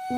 네,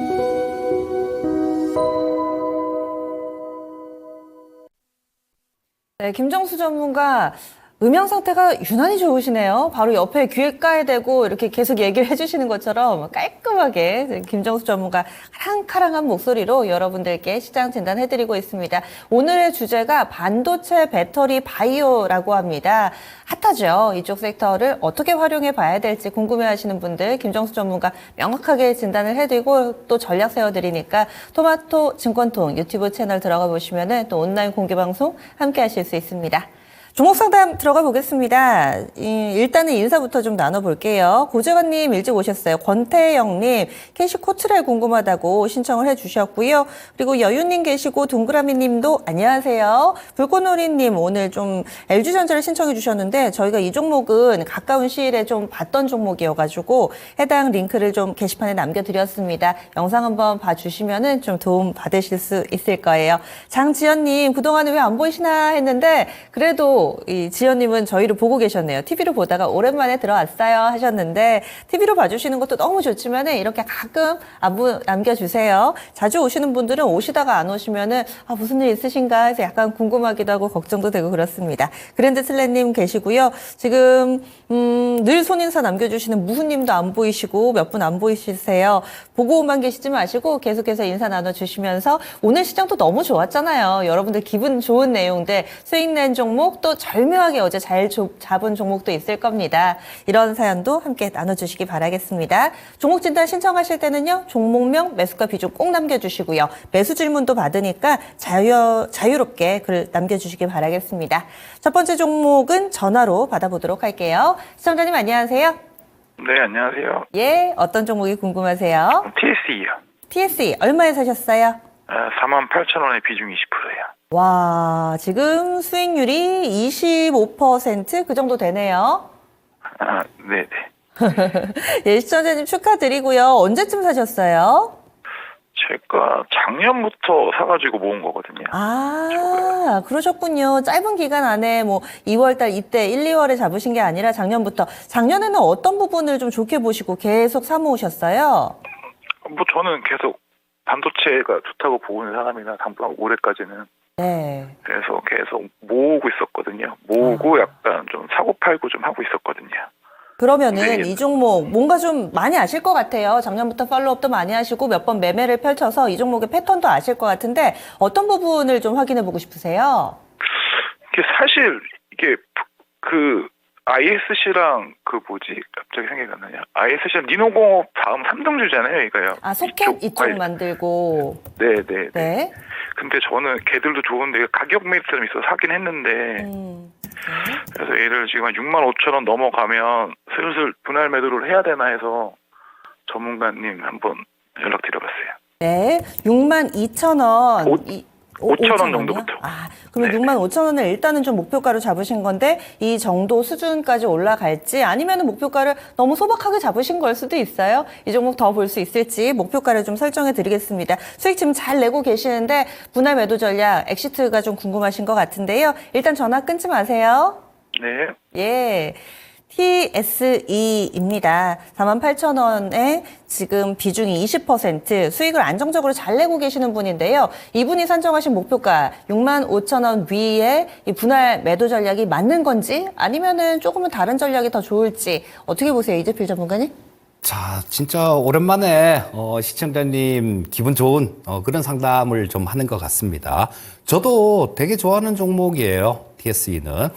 김정수 전문가 음향 상태가 유난히 좋으시네요. 바로 옆에 귀에까에 대고 이렇게 계속 얘기를 해주시는 것처럼 깔끔하게 김정수 전문가 카랑카랑한 목소리로 여러분들께 시장 진단해드리고 있습니다. 오늘의 주제가 반도체 배터리 바이오라고 합니다. 핫하죠. 이쪽 섹터를 어떻게 활용해 봐야 될지 궁금해하시는 분들 김정수 전문가 명확하게 진단을 해드리고 또 전략 세워드리니까 토마토 증권통 유튜브 채널 들어가 보시면 또 온라인 공개방송 함께 하실 수 있습니다. 종목 상담 들어가 보겠습니다. 일단은 인사부터 좀 나눠볼게요. 고재관님 일찍 오셨어요. 권태영님 캐시 코트렐 궁금하다고 신청을 해주셨고요. 그리고 여유님 계시고 동그라미님도 안녕하세요. 불꽃놀이님 오늘 좀 LG전자를 신청해 주셨는데 저희가 이 종목은 가까운 시일에 좀 봤던 종목이어가지고 해당 링크를 좀 게시판에 남겨드렸습니다. 영상 한번 봐주시면은 좀 도움 받으실 수 있을 거예요. 장지연님 그동안에 왜 안 보이시나 했는데 그래도 이 지연님은 저희를 보고 계셨네요. TV로 보다가 오랜만에 들어왔어요 하셨는데 TV로 봐주시는 것도 너무 좋지만 이렇게 가끔 안부 남겨주세요. 자주 오시는 분들은 오시다가 안 오시면은 무슨 일 있으신가 해서 약간 궁금하기도 하고 걱정도 되고 그렇습니다. 그랜드 슬래님 계시고요. 지금 늘 손인사 남겨주시는 무훈님도 안 보이시고 몇 분 안 보이시세요. 보고만 계시지 마시고 계속해서 인사 나눠주시면서 오늘 시장도 너무 좋았잖아요. 여러분들 기분 좋은 내용들 수익 낸 종목 또 절묘하게 어제 잘 잡은 종목도 있을 겁니다. 이런 사연도 함께 나눠주시기 바라겠습니다. 종목 진단 신청하실 때는요. 종목명, 매수가 비중 꼭 남겨주시고요. 매수 질문도 받으니까 자유롭게 글 남겨주시기 바라겠습니다. 첫 번째 종목은 전화로 받아보도록 할게요. 시청자님 안녕하세요. 네, 안녕하세요. 예, 어떤 종목이 궁금하세요? TSE요. TSE 얼마에 사셨어요? 48,000원에 비중 20%예요. 와, 지금 수익률이 25% 그 정도 되네요. 네네. 예, 시청자님 축하드리고요. 언제쯤 사셨어요? 제가 작년부터 사가지고 모은 거거든요. 그러셨군요. 짧은 기간 안에 뭐 2월달 이때 1, 2월에 잡으신 게 아니라 작년부터. 작년에는 어떤 부분을 좀 좋게 보시고 계속 사모으셨어요? 뭐 저는 계속 반도체가 좋다고 보고 있는 사람이나 당분간 올해까지는. 네. 그래서 계속 모으고 있었거든요. 모으고 약간 좀 사고 팔고 좀 하고 있었거든요. 그러면은 네. 이 종목 뭔가 좀 많이 아실 것 같아요. 작년부터 팔로우업도 많이 하시고 몇 번 매매를 펼쳐서 이 종목의 패턴도 아실 것 같은데 어떤 부분을 좀 확인해 보고 싶으세요? 이게 사실 이게 그 ISC랑 그 뭐지 갑자기 생각이 안 나냐? ISC랑 니노공업 다음 3등주잖아요, 이거요. 소켓 이쪽 만들고. 네네. 네. 근데 저는 걔들도 좋은데 가격 메리트는 있어서 사긴 했는데 네. 그래서 얘를 지금 한 65,000원 넘어가면 슬슬 분할 매도를 해야 되나 해서 전문가님 한번 연락드려봤어요. 네, 62,000원. 5,000원 정도부터. 그러면 네. 65,000원을 일단은 좀 목표가로 잡으신 건데 이 정도 수준까지 올라갈지 아니면 목표가를 너무 소박하게 잡으신 걸 수도 있어요. 이 종목 더 볼 수 있을지 목표가를 좀 설정해 드리겠습니다. 수익 지금 잘 내고 계시는데 분할 매도 전략, 엑시트가 좀 궁금하신 것 같은데요. 일단 전화 끊지 마세요. 네. 예. TSE입니다. 48,000원에 지금 비중이 20% 수익을 안정적으로 잘 내고 계시는 분인데요. 이분이 산정하신 목표가 65,000원 위에 이 분할 매도 전략이 맞는 건지 아니면은 조금은 다른 전략이 더 좋을지 어떻게 보세요, 이재필 전문가님? 자, 진짜 오랜만에 시청자님 기분 좋은 그런 상담을 좀 하는 것 같습니다. 저도 되게 좋아하는 종목이에요, TSE는.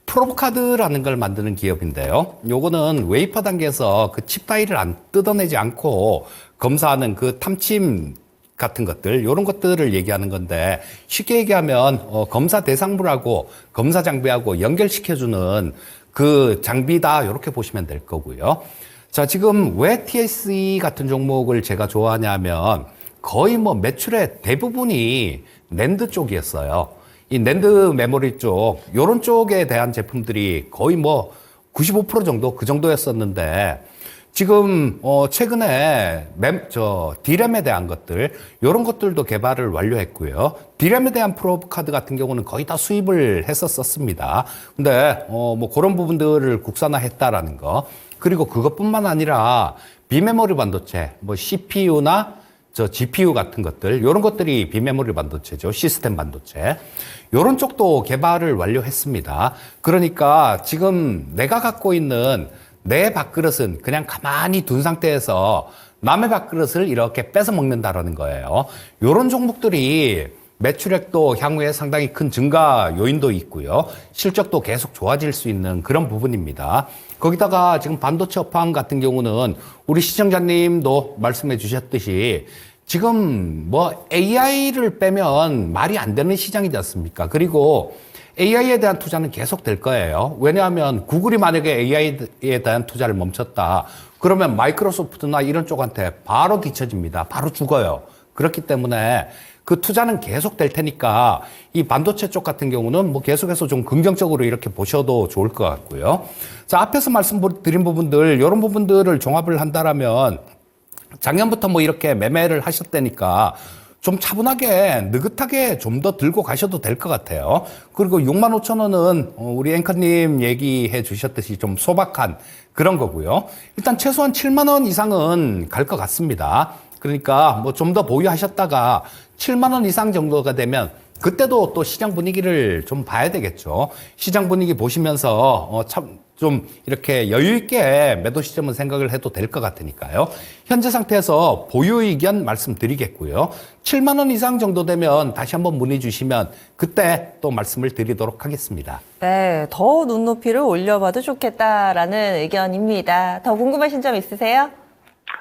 프로브카드라는 걸 만드는 기업인데요. 요거는 웨이퍼 단계에서 그 칩 따위를 안 뜯어내지 않고 검사하는 그 탐침 같은 것들, 요런 것들을 얘기하는 건데 쉽게 얘기하면 검사 대상물하고 검사 장비하고 연결시켜주는 그 장비다, 요렇게 보시면 될 거고요. 자, 지금 왜 TSE 같은 종목을 제가 좋아하냐면 거의 뭐 매출의 대부분이 낸드 쪽이었어요. 이 낸드 메모리 쪽, 요런 쪽에 대한 제품들이 거의 뭐 95% 정도 그 정도였었는데 지금 최근에 D램에 대한 것들, 요런 것들도 개발을 완료했고요. D램에 대한 프로브 카드 같은 경우는 거의 다 수입을 했었습니다. 근데 뭐 그런 부분들을 국산화했다라는 거. 그리고 그것뿐만 아니라 비메모리 반도체, 뭐 CPU나 저 GPU 같은 것들, 이런 것들이 비메모리 반도체죠. 시스템 반도체. 이런 쪽도 개발을 완료했습니다. 그러니까 지금 내가 갖고 있는 내 밥그릇은 그냥 가만히 둔 상태에서 남의 밥그릇을 이렇게 뺏어 먹는다라는 거예요. 이런 종목들이 매출액도 향후에 상당히 큰 증가 요인도 있고요. 실적도 계속 좋아질 수 있는 그런 부분입니다. 거기다가 지금 반도체 업황 같은 경우는 우리 시청자님도 말씀해 주셨듯이 지금 뭐 AI를 빼면 말이 안 되는 시장이지 않습니까? 그리고 AI에 대한 투자는 계속 될 거예요. 왜냐하면 구글이 만약에 AI에 대한 투자를 멈췄다. 그러면 마이크로소프트나 이런 쪽한테 바로 뒤처집니다. 바로 죽어요. 그렇기 때문에 그 투자는 계속 될 테니까 이 반도체 쪽 같은 경우는 뭐 계속해서 좀 긍정적으로 이렇게 보셔도 좋을 것 같고요. 자, 앞에서 말씀드린 부분들, 이런 부분들을 종합을 한다라면 작년부터 뭐 이렇게 매매를 하셨다니까 좀 차분하게 느긋하게 좀 더 들고 가셔도 될 것 같아요. 그리고 65,000원은 우리 앵커님 얘기해 주셨듯이 좀 소박한 그런 거고요. 일단 최소한 7만 원 이상은 갈 것 같습니다. 그러니까 뭐 좀 더 보유하셨다가 7만 원 이상 정도가 되면 그때도 또 시장 분위기를 좀 봐야 되겠죠. 시장 분위기 보시면서 참 좀 이렇게 여유 있게 매도 시점은 생각을 해도 될 것 같으니까요. 현재 상태에서 보유 의견 말씀드리겠고요. 7만 원 이상 정도 되면 다시 한번 문의 주시면 그때 또 말씀을 드리도록 하겠습니다. 네, 더 눈높이를 올려봐도 좋겠다라는 의견입니다. 더 궁금하신 점 있으세요?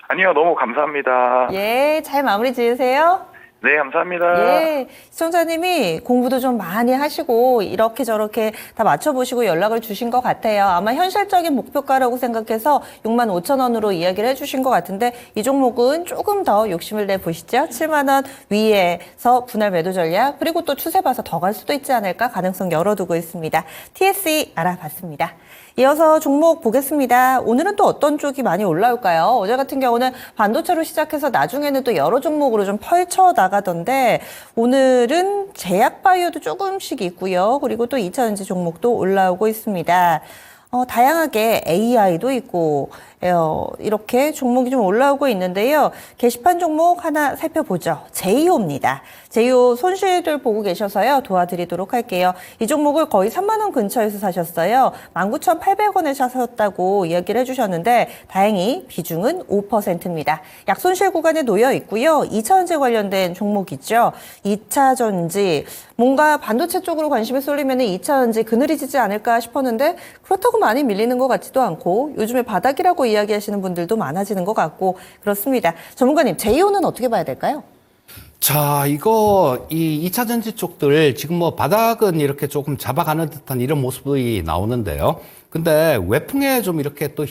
아니요, 너무 감사합니다. 예, 잘 마무리 지으세요. 네, 감사합니다. 예, 시청자님이 공부도 좀 많이 하시고 이렇게 저렇게 다 맞춰보시고 연락을 주신 것 같아요. 아마 현실적인 목표가라고 생각해서 65,000원으로 이야기를 해주신 것 같은데 이 종목은 조금 더 욕심을 내보시죠. 7만 원 위에서 분할 매도 전략 그리고 또 추세 봐서 더 갈 수도 있지 않을까 가능성 열어두고 있습니다. TSE 알아봤습니다. 이어서 종목 보겠습니다. 오늘은 또 어떤 쪽이 많이 올라올까요? 어제 같은 경우는 반도체로 시작해서 나중에는 또 여러 종목으로 좀 펼쳐 나가던데 오늘은 제약바이오도 조금씩 있고요. 그리고 또 2차전지 종목도 올라오고 있습니다. 다양하게 AI도 있고 이렇게 종목이 좀 올라오고 있는데요. 게시판 종목 하나 살펴보죠. 제이오입니다. 제이오 손실을 보고 계셔서요. 도와드리도록 할게요. 이 종목을 거의 3만 원 근처에서 사셨어요. 19,800원에 사셨다고 이야기를 해주셨는데 다행히 비중은 5%입니다. 약손실 구간에 놓여 있고요. 2차전지 관련된 종목 있죠. 2차전지 뭔가 반도체 쪽으로 관심이 쏠리면 2차전지 그늘이 지지 않을까 싶었는데 그렇다고 많이 밀리는 것 같지도 않고 요즘에 바닥이라고 이야기하시는 분들도 많아지는 것 같고 그렇습니다. 전문가님, 제이오는 어떻게 봐야 될까요? 자, 이거, 이 2차 전지 쪽들, 지금 뭐 바닥은 이렇게 조금 잡아가는 듯한 이런 모습이 나오는데요. 근데 외풍에 좀 이렇게 또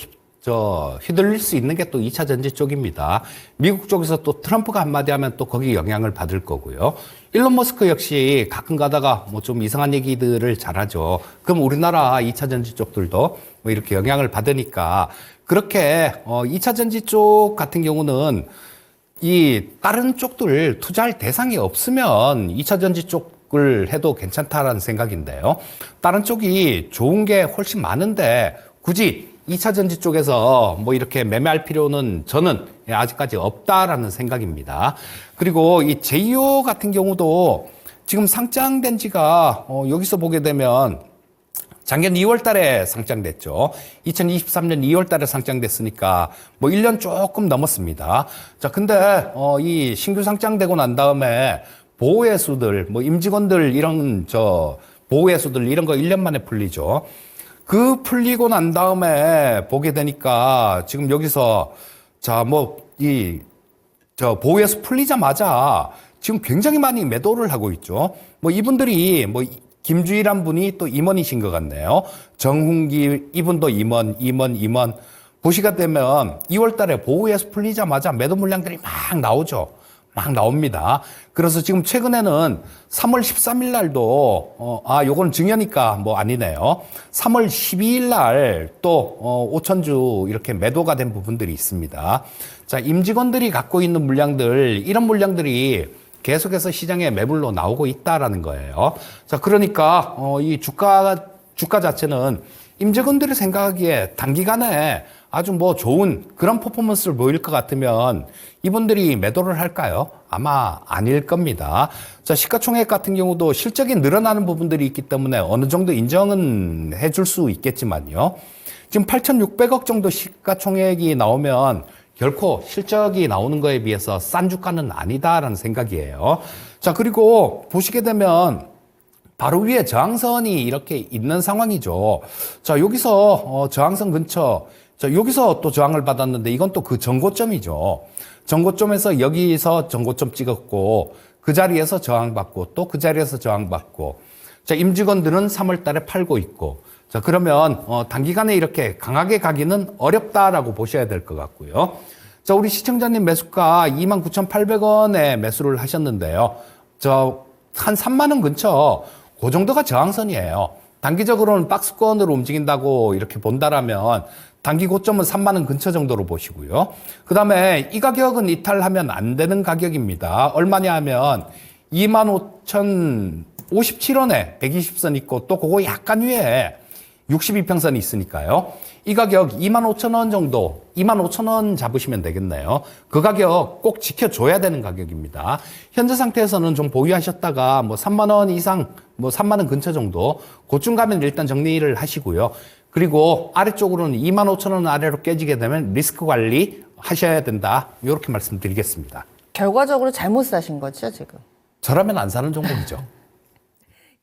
휘둘릴 수 있는 게 또 2차 전지 쪽입니다. 미국 쪽에서 또 트럼프가 한마디 하면 또 거기 영향을 받을 거고요. 일론 머스크 역시 가끔 가다가 뭐 좀 이상한 얘기들을 잘하죠. 그럼 우리나라 2차 전지 쪽들도 뭐 이렇게 영향을 받으니까 그렇게 2차 전지 쪽 같은 경우는 이 다른 쪽들 투자할 대상이 없으면 2차 전지 쪽을 해도 괜찮다라는 생각인데요. 다른 쪽이 좋은 게 훨씬 많은데 굳이 2차 전지 쪽에서 뭐 이렇게 매매할 필요는 저는 아직까지 없다라는 생각입니다. 그리고 이 제이오 같은 경우도 지금 상장된 지가 여기서 보게 되면 작년 2월 달에 상장됐죠. 2023년 2월 달에 상장됐으니까 뭐 1년 조금 넘었습니다. 자, 근데 이 신규 상장되고 난 다음에 보호회수들, 뭐 임직원들 이런 보호회수들 이런 거 1년 만에 풀리죠. 그 풀리고 난 다음에 보게 되니까 지금 여기서 보호회수 풀리자마자 지금 굉장히 많이 매도를 하고 있죠. 뭐 이분들이 김주희란 분이 또 임원이신 것 같네요. 정훈기 이분도 임원. 보시게 되면 2월 달에 보호회수 풀리자마자 매도 물량들이 막 나오죠. 막 나옵니다. 그래서 지금 최근에는 3월 13일 날도, 요건 증여니까 뭐 아니네요. 3월 12일 날 또, 5천주 이렇게 매도가 된 부분들이 있습니다. 자, 임직원들이 갖고 있는 물량들, 이런 물량들이 계속해서 시장에 매물로 나오고 있다라는 거예요. 자, 그러니까 이 주가 자체는 임직원들이 생각하기에 단기간에 아주 뭐 좋은 그런 퍼포먼스를 보일 것 같으면 이분들이 매도를 할까요? 아마 아닐 겁니다. 자, 시가총액 같은 경우도 실적이 늘어나는 부분들이 있기 때문에 어느 정도 인정은 해줄 수 있겠지만요. 지금 8,600억 정도 시가총액이 나오면 결코 실적이 나오는 거에 비해서 싼 주가는 아니다라는 생각이에요. 자, 그리고 보시게 되면 바로 위에 저항선이 이렇게 있는 상황이죠. 자, 여기서 저항선 근처, 자, 여기서 또 저항을 받았는데 이건 또 그 전고점이죠. 전고점에서 여기서 전고점 찍었고 그 자리에서 저항받고 또 그 자리에서 저항받고, 자, 임직원들은 3월 달에 팔고 있고, 자, 그러면 단기간에 이렇게 강하게 가기는 어렵다라고 보셔야 될 것 같고요. 자, 우리 시청자님 매수가 29,800원에 매수를 하셨는데요. 한 3만 원 근처 그 정도가 저항선이에요. 단기적으로는 박스권으로 움직인다고 이렇게 본다라면 단기 고점은 3만 원 근처 정도로 보시고요. 그 다음에 이 가격은 이탈하면 안 되는 가격입니다. 얼마냐 하면 25,057원에 120선 있고 또 그거 약간 위에 62평선이 있으니까요. 이 가격 25,000원 정도, 25,000원 잡으시면 되겠네요. 그 가격 꼭 지켜줘야 되는 가격입니다. 현재 상태에서는 좀 보유하셨다가 뭐 3만 원 이상, 뭐 3만 원 근처 정도, 고쯤 가면 일단 정리를 하시고요. 그리고 아래쪽으로는 25,000원 아래로 깨지게 되면 리스크 관리 하셔야 된다. 이렇게 말씀드리겠습니다. 결과적으로 잘못 사신 거죠, 지금? 저라면 안 사는 종목이죠.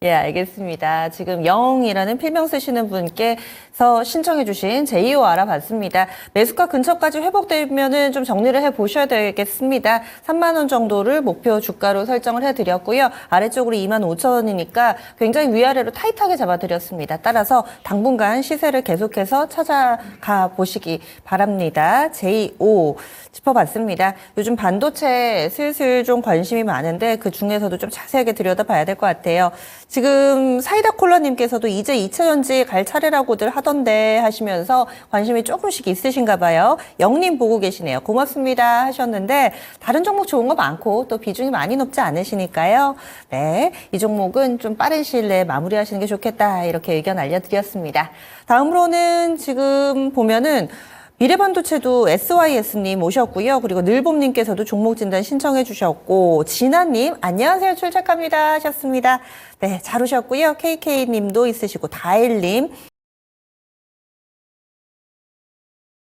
예, 알겠습니다. 지금 0이라는 필명 쓰시는 분께서 신청해주신 제2호 알아봤습니다. 매수가 근처까지 회복되면은 좀 정리를 해 보셔야 되겠습니다. 3만 원 정도를 목표 주가로 설정을 해드렸고요. 아래쪽으로 25,000원이니까 굉장히 위아래로 타이트하게 잡아드렸습니다. 따라서 당분간 시세를 계속해서 찾아가 보시기 바랍니다. 제2호 짚어봤습니다. 요즘 반도체 슬슬 좀 관심이 많은데 그 중에서도 좀 자세하게 들여다봐야 될 것 같아요. 지금 사이다 콜라님께서도 이제 2차전지 갈 차례라고들 하던데 하시면서 관심이 조금씩 있으신가 봐요. 영님 보고 계시네요. 고맙습니다 하셨는데 다른 종목 좋은 거 많고 또 비중이 많이 높지 않으시니까요. 네, 이 종목은 좀 빠른 시일 내에 마무리하시는 게 좋겠다 이렇게 의견 알려드렸습니다. 다음으로는 지금 보면은 미래반도체도 SYS님 오셨고요. 그리고 늘봄님께서도 종목 진단 신청해 주셨고, 진아님, 안녕하세요. 출첵합니다. 하셨습니다. 네, 잘 오셨고요. KK님도 있으시고, 다일님.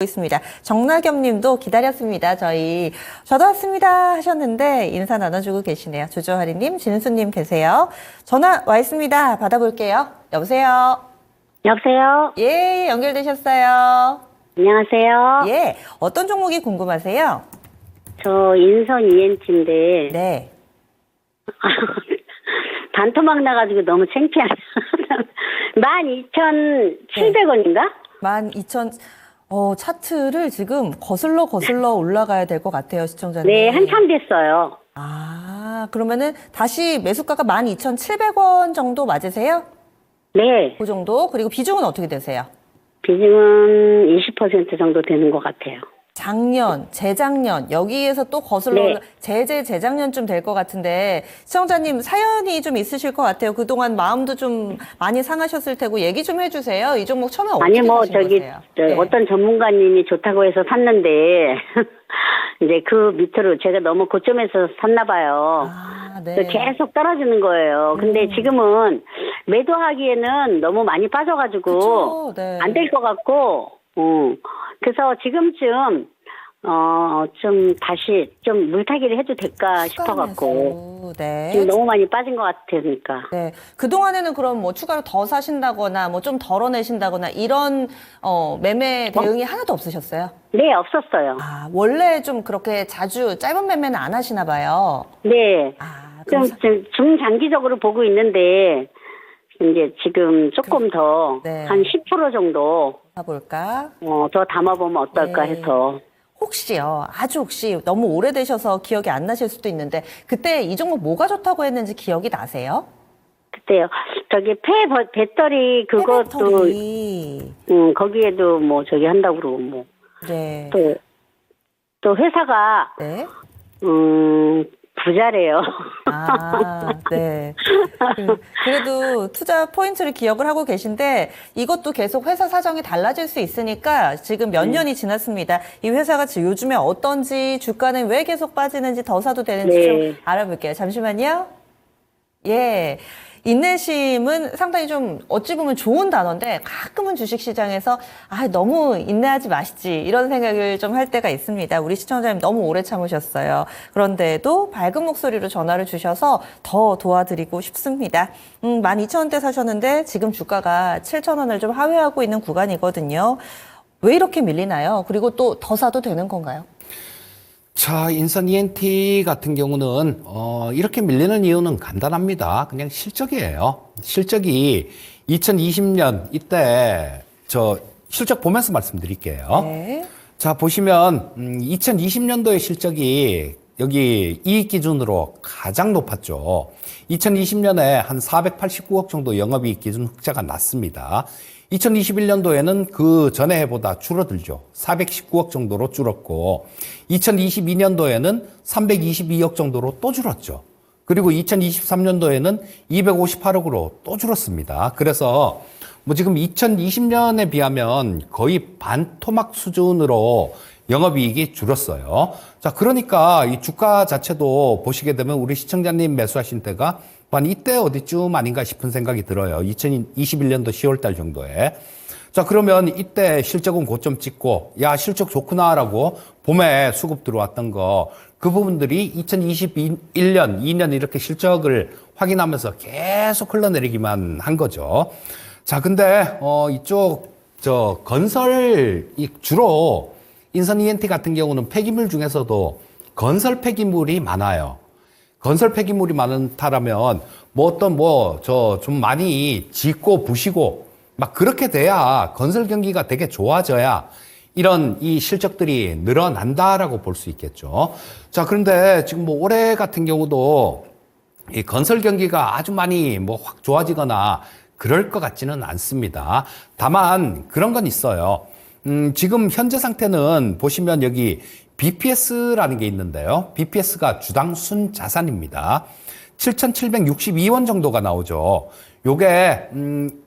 있습니다. 정나겸님도 기다렸습니다. 저도 왔습니다 하셨는데 인사 나눠주고 계시네요. 조조하리님, 진수님 계세요. 전화 와 있습니다. 받아볼게요. 여보세요. 여보세요? 예, 연결되셨어요. 안녕하세요. 예, 어떤 종목이 궁금하세요? 저 인선 ENT인데 네. 반토막 나가지고 너무 창피하네요. 12,700원인가? 12,000, 차트를 지금 거슬러 올라가야 될 것 같아요, 시청자님. 네, 한참 됐어요. 아, 그러면은 다시 매수가가 12,700원 정도 맞으세요? 네, 그 정도? 그리고 비중은 어떻게 되세요? 비중은 20% 정도 되는 것 같아요. 작년, 재작년, 여기에서 또 거슬러 네. 올라, 재작년쯤 될 것 같은데, 시청자님 사연이 좀 있으실 것 같아요. 그동안 마음도 좀 많이 상하셨을 테고, 얘기 좀 해주세요. 이 종목 처음에 어떻게 아니, 사신 거세요? 네. 어떤 전문가님이 좋다고 해서 샀는데, 이제 그 밑으로 제가 너무 고점에서 샀나 봐요. 아, 네. 그래서 계속 떨어지는 거예요. 근데 지금은 매도하기에는 너무 많이 빠져가지고 그쵸, 네. 안 될 것 같고, 그래서 지금쯤 좀 다시 좀 물타기를 해도 될까 싶어갖고 네. 지금 너무 많이 빠진 것 같으니까. 네. 그동안에는 그럼 뭐 추가로 더 사신다거나 뭐 좀 덜어내신다거나 이런 매매 대응이 하나도 없으셨어요? 네, 없었어요. 아, 원래 좀 그렇게 자주 짧은 매매는 안 하시나 봐요. 네, 아, 좀 그럼 중장기적으로 보고 있는데 이제 지금 조금 더 네. 한 10% 정도 사볼까? 더 담아보면 어떨까 네. 해서. 혹시요, 아주 혹시 너무 오래되셔서 기억이 안 나실 수도 있는데 그때 이 종목 뭐가 좋다고 했는지 기억이 나세요? 그때요. 저기 배터리 그것도 배터리. 거기에도 뭐 저기 한다고 그러고 뭐 네. 또 회사가 네. 부자래요. 아, 네. 그래도 투자 포인트를 기억을 하고 계신데 이것도 계속 회사 사정이 달라질 수 있으니까 지금 몇 년이 지났습니다. 이 회사가 지금 요즘에 어떤지 주가는 왜 계속 빠지는지 더 사도 되는지 네. 좀 알아볼게요. 잠시만요. 예. 인내심은 상당히 좀 어찌 보면 좋은 단어인데 가끔은 주식시장에서 너무 인내하지 마시지 이런 생각을 좀 할 때가 있습니다. 우리 시청자님 너무 오래 참으셨어요. 그런데도 밝은 목소리로 전화를 주셔서 더 도와드리고 싶습니다. 12,000원대 사셨는데 지금 주가가 7,000원을 좀 하회하고 있는 구간이거든요. 왜 이렇게 밀리나요? 그리고 또 더 사도 되는 건가요? 자, 인선 ENT 같은 경우는 이렇게 밀리는 이유는 간단합니다. 그냥 실적이에요. 실적이 2020년 이때 실적 보면서 말씀드릴게요. 네. 자, 보시면 2020년도의 실적이 여기 이익 기준으로 가장 높았죠. 2020년에 한 489억 정도 영업이익 기준 흑자가 났습니다. 2021년도에는 그 전에 해보다 줄어들죠. 419억 정도로 줄었고 2022년도에는 322억 정도로 또 줄었죠. 그리고 2023년도에는 258억으로 또 줄었습니다. 그래서 뭐 지금 2020년에 비하면 거의 반토막 수준으로 영업이익이 줄었어요. 자, 그러니까 이 주가 자체도 보시게 되면 우리 시청자님 매수하신 때가 한 이때 어디쯤 아닌가 싶은 생각이 들어요. 2021년도 10월 달 정도에. 자, 그러면 이때 실적은 고점 찍고, 야, 실적 좋구나라고 봄에 수급 들어왔던 거, 그 부분들이 2021년, 2년 이렇게 실적을 확인하면서 계속 흘러내리기만 한 거죠. 자, 근데, 이쪽, 주로, 인선 ENT 같은 경우는 폐기물 중에서도 건설 폐기물이 많아요. 건설 폐기물이 많다라면 좀 많이 짓고 부시고 막 그렇게 돼야 건설 경기가 되게 좋아져야 이런 이 실적들이 늘어난다라고 볼 수 있겠죠. 자, 그런데 지금 올해 같은 경우도 이 건설 경기가 아주 많이 확 좋아지거나 그럴 것 같지는 않습니다. 다만 그런 건 있어요. 지금 현재 상태는 보시면 여기 BPS라는 게 있는데요. BPS가 주당 순자산입니다. 7,762원 정도가 나오죠. 요게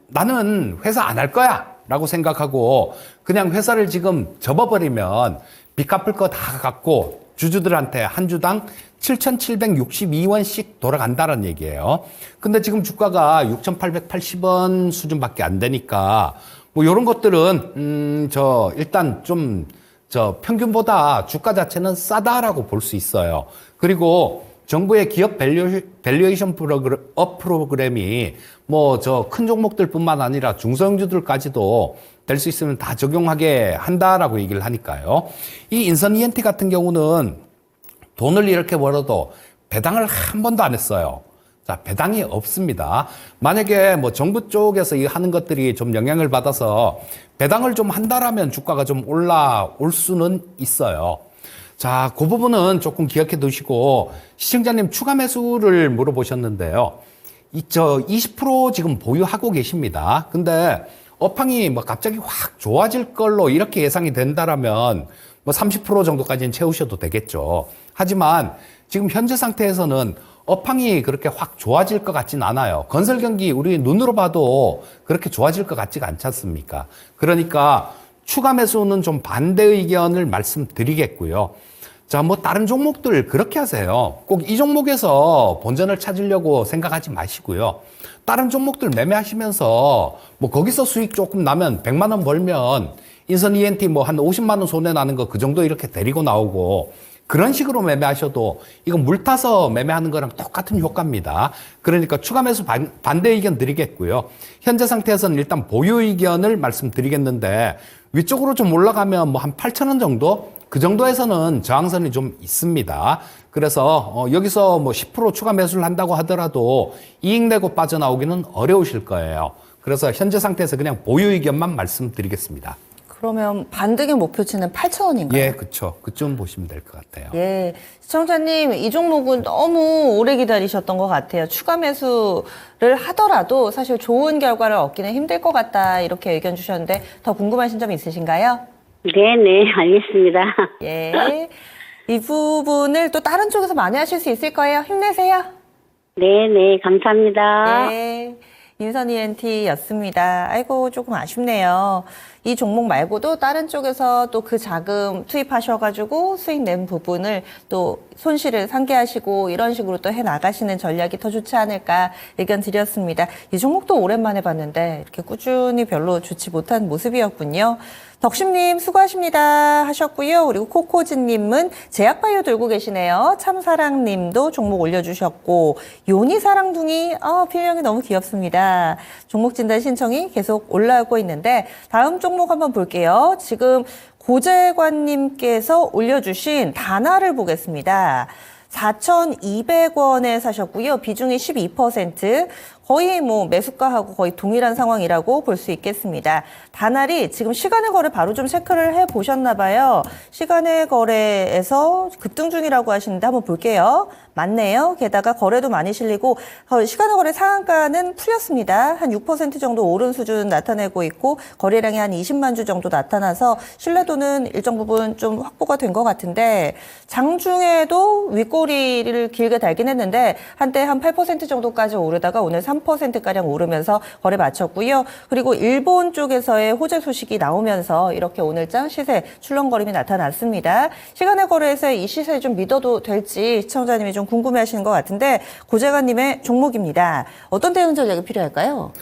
나는 회사 안 할 거야 라고 생각하고 그냥 회사를 지금 접어버리면 빚 갚을 거 다 갖고 주주들한테 한 주당 7,762원씩 돌아간다는 얘기예요. 근데 지금 주가가 6,880원 수준밖에 안 되니까 요런 것들은 일단 좀 평균보다 주가 자체는 싸다라고 볼 수 있어요. 그리고 정부의 기업 밸류에이션 프로그램이 큰 종목들뿐만 아니라 중소형주들까지도 될 수 있으면 다 적용하게 한다라고 얘기를 하니까요. 이 인선 ENT 같은 경우는 돈을 이렇게 벌어도 배당을 한 번도 안 했어요. 자, 배당이 없습니다. 만약에 정부 쪽에서 이 하는 것들이 좀 영향을 받아서 배당을 좀 한다라면 주가가 좀 올라올 수는 있어요. 자, 그 부분은 조금 기억해 두시고 시청자님 추가 매수를 물어보셨는데요. 20% 지금 보유하고 계십니다. 근데 업황이 갑자기 확 좋아질 걸로 이렇게 예상이 된다라면 30% 정도까지는 채우셔도 되겠죠. 하지만 지금 현재 상태에서는 업황이 그렇게 확 좋아질 것 같진 않아요. 건설 경기 우리 눈으로 봐도 그렇게 좋아질 것 같지가 않지 않습니까? 그러니까 추가 매수는 좀 반대 의견을 말씀드리겠고요. 자, 다른 종목들 그렇게 하세요. 꼭 이 종목에서 본전을 찾으려고 생각하지 마시고요. 다른 종목들 매매하시면서 거기서 수익 조금 나면 100만 원 벌면 인선 ENT 한 50만 원 손해 나는 거 그 정도 이렇게 데리고 나오고 그런 식으로 매매하셔도 이건 물 타서 매매하는 거랑 똑같은 효과입니다. 그러니까 추가 매수 반대 의견 드리겠고요. 현재 상태에서는 일단 보유 의견을 말씀드리겠는데 위쪽으로 좀 올라가면 한 8,000원 정도? 그 정도에서는 저항선이 좀 있습니다. 그래서 여기서 10% 추가 매수를 한다고 하더라도 이익 내고 빠져나오기는 어려우실 거예요. 그래서 현재 상태에서 그냥 보유 의견만 말씀드리겠습니다. 그러면 반등의 목표치는 8,000원인가요? 예, 그렇죠. 그쯤 보시면 될 것 같아요. 예, 시청자님 이 종목은 너무 오래 기다리셨던 것 같아요. 추가 매수를 하더라도 사실 좋은 결과를 얻기는 힘들 것 같다 이렇게 의견 주셨는데 더 궁금하신 점 있으신가요? 네네, 알겠습니다. 예. 이 부분을 또 다른 쪽에서 만회하실 수 있을 거예요. 힘내세요. 네, 감사합니다. 네. 인선 ENT였습니다. 아이고, 조금 아쉽네요. 이 종목 말고도 다른 쪽에서 또 그 자금 투입하셔가지고 수익 낸 부분을 또 손실을 상기하시고 이런 식으로 또 해 나가시는 전략이 더 좋지 않을까 의견 드렸습니다. 이 종목도 오랜만에 봤는데 이렇게 꾸준히 별로 좋지 못한 모습이었군요. 덕심님 수고하십니다 하셨고요. 그리고 코코진님은 제약바이오 들고 계시네요. 참사랑님도 종목 올려주셨고 요니사랑둥이 필명이 너무 귀엽습니다. 종목 진단 신청이 계속 올라오고 있는데 다음 종목 한번 볼게요. 지금 고재관님께서 올려주신 다나를 보겠습니다. 4,200원에 사셨고요. 비중이 12%. 거의 뭐 매수가하고 거의 동일한 상황이라고 볼 수 있겠습니다. 다날이 지금 시간의 거래 바로 좀 체크를 해 보셨나 봐요. 시간의 거래에서 급등 중이라고 하시는데 한번 볼게요. 맞네요. 게다가 거래도 많이 실리고 시간의 거래 상한가는 풀렸습니다. 한 6% 정도 오른 수준 나타내고 있고 거래량이 한 20만 주 정도 나타나서 신뢰도는 일정 부분 좀 확보가 된 것 같은데 장중에도 윗꼬리를 길게 달긴 했는데 한때 한 8% 정도까지 오르다가 오늘 3%가량 오르면서 거래 마쳤고요. 그리고 일본 쪽에서의 호재 소식이 나오면서 이렇게 오늘장 시세 출렁거림이 나타났습니다. 시간의 거래에서의 이 시세 좀 믿어도 될지 시청자님이 좀 궁금해하시는 것 같은데 고재관님의 종목입니다. 어떤 대응 전략이 필요할까요?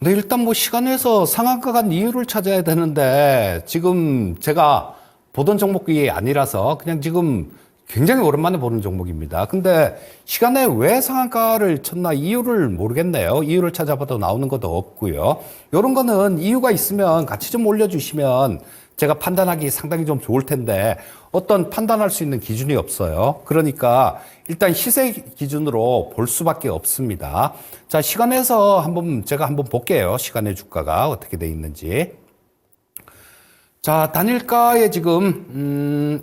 네, 일단 뭐 시간에서 상한가 간 이유를 찾아야 되는데 지금 제가 보던 종목이 아니라서 그냥 지금 굉장히 오랜만에 보는 종목입니다. 근데 시간에 왜 상한가를 쳤나 이유를 모르겠네요. 이유를 찾아봐도 나오는 것도 없고요. 이런 거는 이유가 있으면 같이 좀 올려주시면 제가 판단하기 상당히 좀 좋을 텐데 어떤 판단할 수 있는 기준이 없어요. 그러니까 일단 시세 기준으로 볼 수밖에 없습니다. 자, 시간에서 제가 한번 볼게요. 시간의 주가가 어떻게 돼 있는지. 자, 단일가에 지금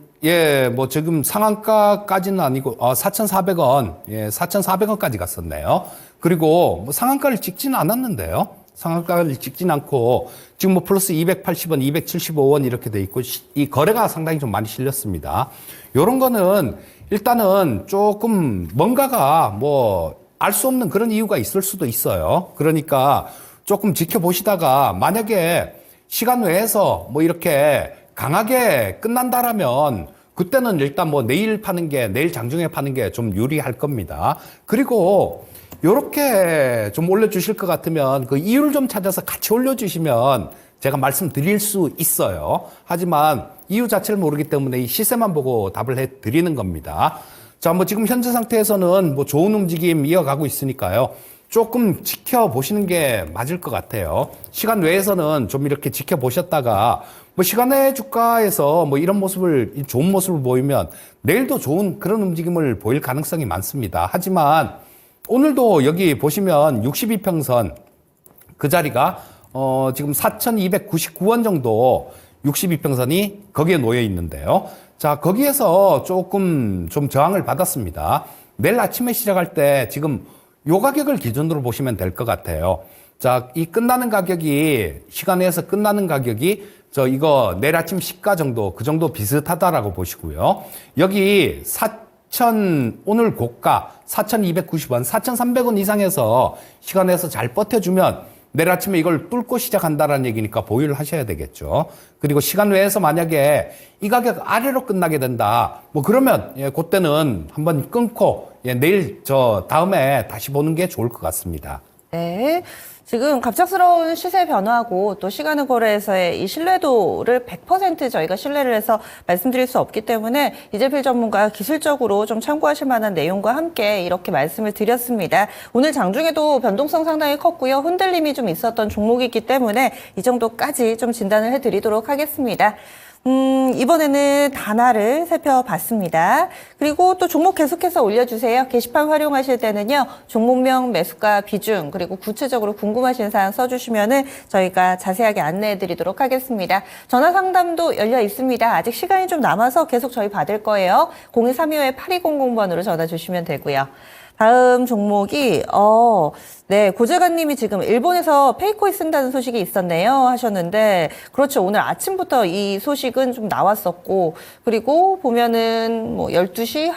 뭐 지금 상한가까지는 아니고 4,400원. 예, 4,400원까지 갔었네요. 그리고 뭐 상한가를 찍지는 않았는데요. 상한가를 찍진 않고 지금 뭐 플러스 280원, 275원 이렇게 돼 있고 이 거래가 상당히 좀 많이 실렸습니다. 요런 거는 일단은 조금 뭔가가 뭐 알 수 없는 그런 이유가 있을 수도 있어요. 그러니까 조금 지켜보시다가 만약에 시간 외에서 뭐 이렇게 강하게 끝난다라면 그때는 일단 뭐 내일 장중에 파는 게 좀 유리할 겁니다. 그리고 요렇게 좀 올려주실 것 같으면 그 이유를 좀 찾아서 같이 올려주시면 제가 말씀드릴 수 있어요. 하지만 이유 자체를 모르기 때문에 이 시세만 보고 답을 해 드리는 겁니다. 자, 뭐 지금 현재 상태에서는 뭐 좋은 움직임 이어가고 있으니까요. 조금 지켜보시는 게 맞을 것 같아요. 시간 외에서는 좀 이렇게 지켜보셨다가 뭐 시간의 주가에서 뭐 이런 좋은 모습을 보이면 내일도 좋은 그런 움직임을 보일 가능성이 많습니다. 하지만 오늘도 여기 보시면 62평선 그 자리가 지금 4,299원 정도 62평선이 거기에 놓여 있는데요. 자, 거기에서 조금 좀 저항을 받았습니다. 내일 아침에 시작할 때 지금 요 가격을 기준으로 보시면 될 것 같아요. 자, 이 끝나는 가격이, 시간에서 끝나는 가격이, 이거 내일 아침 시가 정도, 그 정도 비슷하다라고 보시고요. 여기 오늘 고가 4,290원, 4,300원 이상에서 시간에서 잘 버텨주면 내일 아침에 이걸 뚫고 시작한다라는 얘기니까 보유를 하셔야 되겠죠. 그리고 시간 외에서 만약에 이 가격 아래로 끝나게 된다. 뭐 그러면 그때는 한번 끊고 내일 다음에 다시 보는 게 좋을 것 같습니다. 네. 지금 갑작스러운 시세 변화하고 또 시간의 거래에서의 이 신뢰도를 100% 저희가 신뢰를 해서 말씀드릴 수 없기 때문에 이재필 전문가 기술적으로 좀 참고하실 만한 내용과 함께 이렇게 말씀을 드렸습니다. 오늘 장중에도 변동성 상당히 컸고요. 흔들림이 좀 있었던 종목이기 때문에 이 정도까지 좀 진단을 해드리도록 하겠습니다. 이번에는 단화를 살펴봤습니다. 그리고 또 종목 계속해서 올려주세요. 게시판 활용하실 때는요, 종목명, 매수가, 비중, 그리고 구체적으로 궁금하신 사항 써주시면은 저희가 자세하게 안내해 드리도록 하겠습니다. 전화 상담도 열려 있습니다. 아직 시간이 좀 남아서 계속 저희 받을 거예요. 0232-8200번으로 전화 주시면 되고요. 다음 종목이 네, 고재관님이 지금 일본에서 페이코이 쓴다는 소식이 있었네요 하셨는데 그렇죠. 오늘 아침부터 이 소식은 좀 나왔었고 그리고 보면은 뭐 12시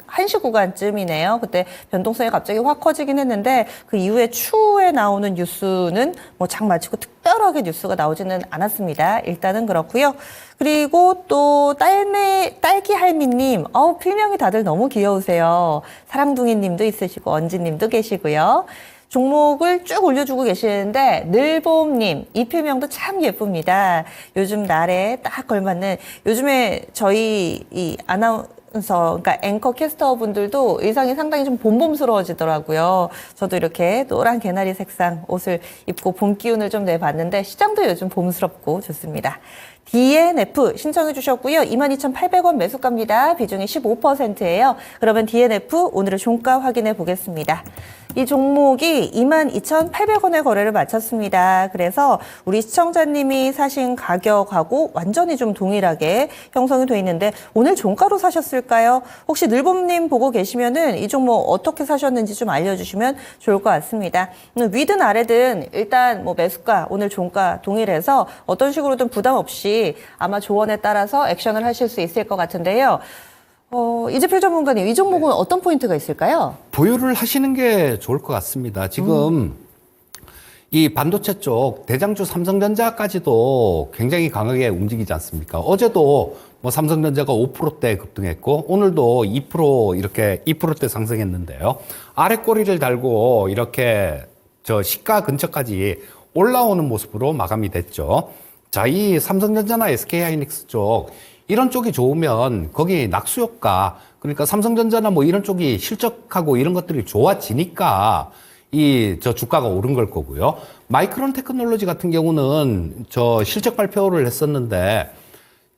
1시 구간쯤이네요. 그때 변동성이 갑자기 확 커지긴 했는데 그 이후에 추후에 나오는 뉴스는 뭐 장 마치고 특별하게 뉴스가 나오지는 않았습니다. 일단은 그렇고요. 그리고 또 딸기 할미님, 필명이 다들 너무 귀여우세요. 사랑둥이님도 있으시고 언지님도 계시고요. 종목을 쭉 올려주고 계시는데 늘봄님 이 필명도 참 예쁩니다. 요즘 날에 딱 걸맞는 요즘에 저희 이 그러니까 앵커 캐스터 분들도 의상이 상당히 좀 봄봄스러워지더라고요. 저도 이렇게 노란 개나리 색상 옷을 입고 봄 기운을 좀 내봤는데 시장도 요즘 봄스럽고 좋습니다. DNF 신청해 주셨고요. 22,800원 매수가입니다. 비중이 15%예요. 그러면 DNF 오늘의 종가 확인해 보겠습니다. 이 종목이 22,800원에 거래를 마쳤습니다. 그래서 우리 시청자님이 사신 가격하고 완전히 좀 동일하게 형성이 돼 있는데 오늘 종가로 사셨을까요? 혹시 늘봄님 보고 계시면은 이 종목 어떻게 사셨는지 좀 알려주시면 좋을 것 같습니다. 위든 아래든 일단 뭐 매수가 오늘 종가 동일해서 어떤 식으로든 부담 없이 아마 조언에 따라서 액션을 하실 수 있을 것 같은데요. 이재필 전문가님, 이 종목은 어떤 포인트가 있을까요? 보유를 하시는 게 좋을 것 같습니다. 지금 이 반도체 쪽 대장주 삼성전자까지도 굉장히 강하게 움직이지 않습니까? 어제도 뭐 삼성전자가 5%대 급등했고 오늘도 2% 이렇게 2%대 상승했는데요. 아래 꼬리를 달고 이렇게 저 시가 근처까지 올라오는 모습으로 마감이 됐죠. 자, 이 삼성전자나 SK하이닉스 쪽 이런 쪽이 좋으면 거기 낙수효과 그러니까 삼성전자나 뭐 이런 쪽이 실적하고 이런 것들이 좋아지니까 이 저 주가가 오른 걸 거고요. 마이크론 테크놀로지 같은 경우는 저 실적 발표를 했었는데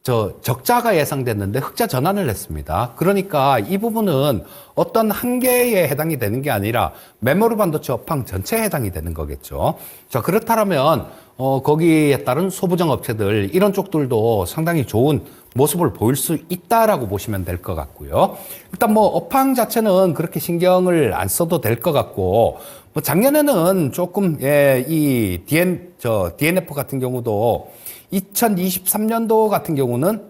저 적자가 예상됐는데 흑자 전환을 했습니다. 그러니까 이 부분은 어떤 한 개에 해당이 되는 게 아니라 메모리 반도체 업황 전체에 해당이 되는 거겠죠. 자, 그렇다면 거기에 따른 소부정 업체들 이런 쪽들도 상당히 좋은 모습을 보일 수 있다라고 보시면 될 것 같고요. 일단 뭐 업황 자체는 그렇게 신경을 안 써도 될 것 같고 뭐 작년에는 조금 이 DNF 같은 경우도 2023년도 같은 경우는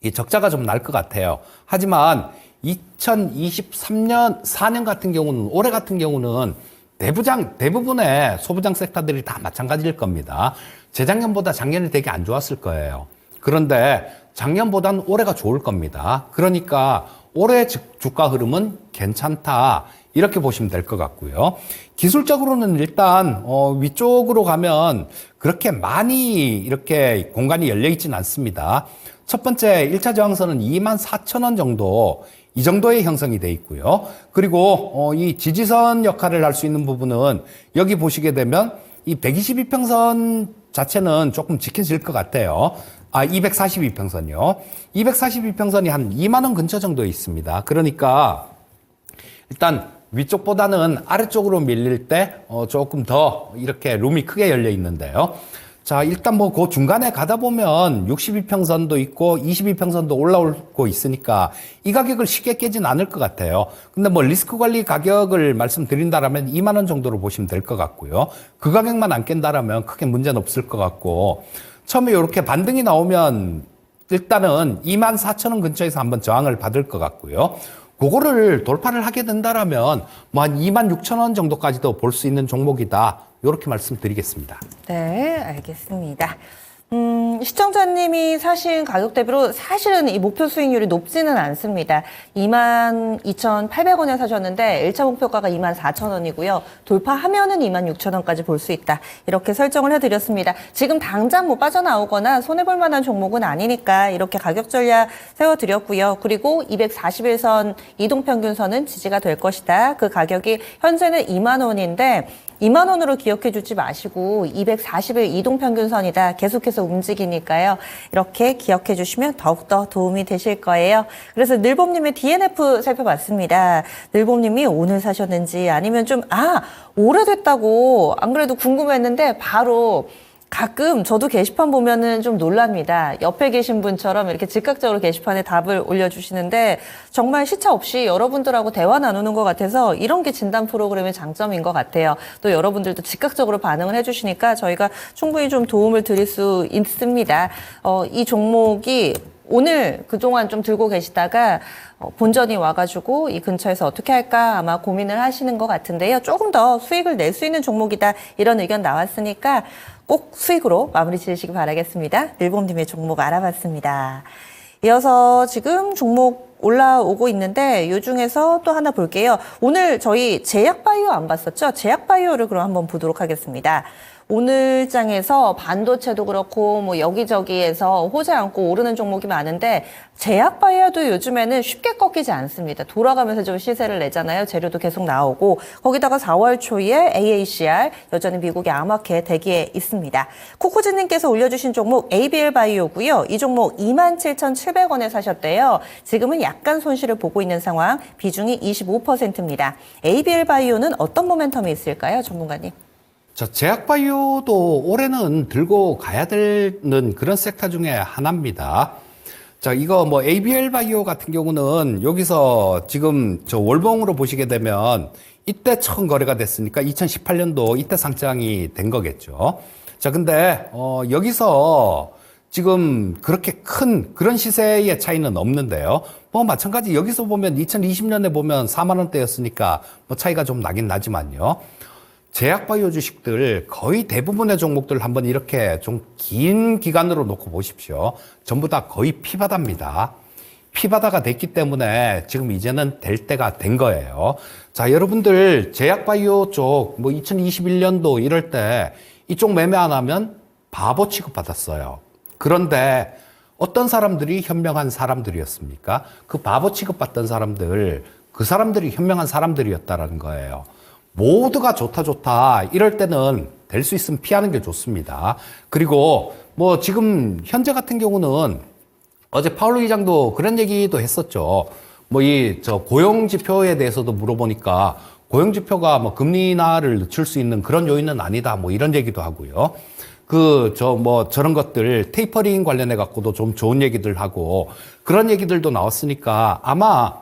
이 적자가 좀 날 것 같아요. 하지만 2023년 4년 같은 경우는 올해 같은 경우는 대부분의 소부장 섹터들이 다 마찬가지일 겁니다. 재작년보다 작년이 되게 안 좋았을 거예요. 그런데 작년보다는 올해가 좋을 겁니다. 그러니까 올해 주가 흐름은 괜찮다. 이렇게 보시면 될 것 같고요. 기술적으로는 일단 위쪽으로 가면 그렇게 많이 이렇게 공간이 열려 있지는 않습니다. 첫 번째 1차 저항선은 24,000원 정도 이 정도의 형성이 돼 있고요. 그리고 이 지지선 역할을 할 수 있는 부분은 여기 보시게 되면 이 122평선 자체는 조금 지켜질 것 같아요. 242평선이요. 242평선이 한 2만 원 근처 정도에 있습니다. 그러니까 일단 위쪽보다는 아래쪽으로 밀릴 때 조금 더 이렇게 룸이 크게 열려 있는데요. 자, 일단 뭐 그 중간에 가다 보면 62평선도 있고 22평선도 올라오고 있으니까 이 가격을 쉽게 깨진 않을 것 같아요. 근데 뭐 리스크 관리 가격을 말씀드린다라면 2만 원 정도로 보시면 될 것 같고요. 그 가격만 안 깬다라면 크게 문제는 없을 것 같고 처음에 이렇게 반등이 나오면 일단은 24,000원 근처에서 한번 저항을 받을 것 같고요. 그거를 돌파를 하게 된다라면 뭐 한 26,000원 정도까지도 볼 수 있는 종목이다. 이렇게 말씀드리겠습니다. 네, 알겠습니다. 시청자님이 사신 가격 대비로 사실은 이 목표 수익률이 높지는 않습니다. 22,800원에 사셨는데 1차 목표가가 24,000원이고요. 돌파하면은 26,000원까지 볼 수 있다. 이렇게 설정을 해드렸습니다. 지금 당장 뭐 빠져나오거나 손해볼 만한 종목은 아니니까 이렇게 가격 전략 세워드렸고요. 그리고 241선 이동평균선은 지지가 될 것이다. 그 가격이 현재는 2만 원인데 2만 원으로 기억해 주지 마시고 240일 이동평균선이다. 계속해서 움직이니까요. 이렇게 기억해 주시면 더욱더 도움이 되실 거예요. 그래서 늘봄님의 DNF 살펴봤습니다. 늘봄님이 오늘 사셨는지 아니면 좀 오래됐다고 안 그래도 궁금했는데 바로 가끔 저도 게시판 보면은 좀 놀랍니다. 옆에 계신 분처럼 이렇게 즉각적으로 게시판에 답을 올려주시는데 정말 시차 없이 여러분들하고 대화 나누는 것 같아서 이런 게 진단 프로그램의 장점인 것 같아요. 또 여러분들도 즉각적으로 반응을 해주시니까 저희가 충분히 좀 도움을 드릴 수 있습니다. 이 종목이 오늘 그동안 좀 들고 계시다가 본전이 와가지고 이 근처에서 어떻게 할까 아마 고민을 하시는 것 같은데요. 조금 더 수익을 낼 수 있는 종목이다 이런 의견 나왔으니까 꼭 수익으로 마무리 지으시기 바라겠습니다. 일봉님의 종목 알아봤습니다. 이어서 지금 종목 올라오고 있는데 이 중에서 또 하나 볼게요. 오늘 저희 제약바이오 안 봤었죠? 제약바이오를 그럼 한번 보도록 하겠습니다. 오늘 장에서 반도체도 그렇고 뭐 여기저기에서 호재 안고 오르는 종목이 많은데 제약바이오도 요즘에는 쉽게 꺾이지 않습니다. 돌아가면서 좀 시세를 내잖아요. 재료도 계속 나오고 거기다가 4월 초에 AACR 여전히 미국의 암호화폐 대기에 있습니다. 코코즈님께서 올려주신 종목 ABL바이오고요. 이 종목 27,700원에 사셨대요. 지금은 약간 손실을 보고 있는 상황. 비중이 25%입니다. ABL바이오는 어떤 모멘텀이 있을까요? 전문가님. 자, 제약바이오도 올해는 들고 가야 되는 그런 섹터 중에 하나입니다. 자, 이거 뭐 ABL 바이오 같은 경우는 여기서 지금 저 월봉으로 보시게 되면 이때 처음 거래가 됐으니까 2018년도 이때 상장이 된 거겠죠. 자, 근데 여기서 지금 그렇게 큰 그런 시세의 차이는 없는데요. 뭐 마찬가지 여기서 보면 2020년에 보면 4만 원대였으니까 뭐 차이가 좀 나긴 나지만요. 제약바이오 주식들 거의 대부분의 종목들 한번 이렇게 좀 긴 기간으로 놓고 보십시오. 전부 다 거의 피바다입니다. 피바다가 됐기 때문에 지금 이제는 될 때가 된 거예요. 자, 여러분들 제약바이오 쪽 뭐 2021년도 이럴 때 이쪽 매매 안 하면 바보 취급받았어요. 그런데 어떤 사람들이 현명한 사람들이었습니까? 그 바보 취급받던 사람들, 그 사람들이 현명한 사람들이었다라는 거예요. 모두가 좋다 이럴 때는 될 수 있으면 피하는 게 좋습니다. 그리고 뭐 지금 현재 같은 경우는 어제 파월 의장도 그런 얘기도 했었죠. 뭐 저 고용 지표에 대해서도 물어보니까 고용 지표가 뭐 금리 인하를 늦출 수 있는 그런 요인은 아니다. 뭐 이런 얘기도 하고요. 저런 것들 테이퍼링 관련해 갖고도 좀 좋은 얘기들 하고 그런 얘기들도 나왔으니까 아마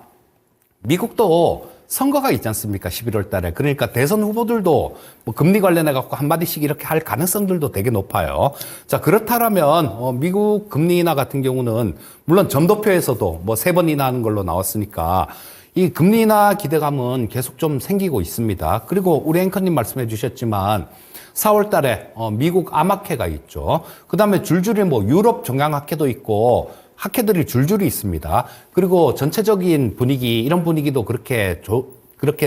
미국도 선거가 있지 않습니까? 11월 달에. 그러니까 대선 후보들도 뭐 금리 관련해 갖고 한마디씩 이렇게 할 가능성들도 되게 높아요. 자, 그렇다면 미국 금리 인하 같은 경우는 물론 점도표에서도 뭐 3번 인하하는 걸로 나왔으니까 이 금리 인하 기대감은 계속 좀 생기고 있습니다. 그리고 우리 앵커님 말씀해 주셨지만 4월 달에 미국 암학회가 있죠. 그다음에 줄줄이 뭐 유럽 종양학회도 있고 학회들이 줄줄이 있습니다. 그리고 전체적인 분위기, 이런 분위기도 그렇게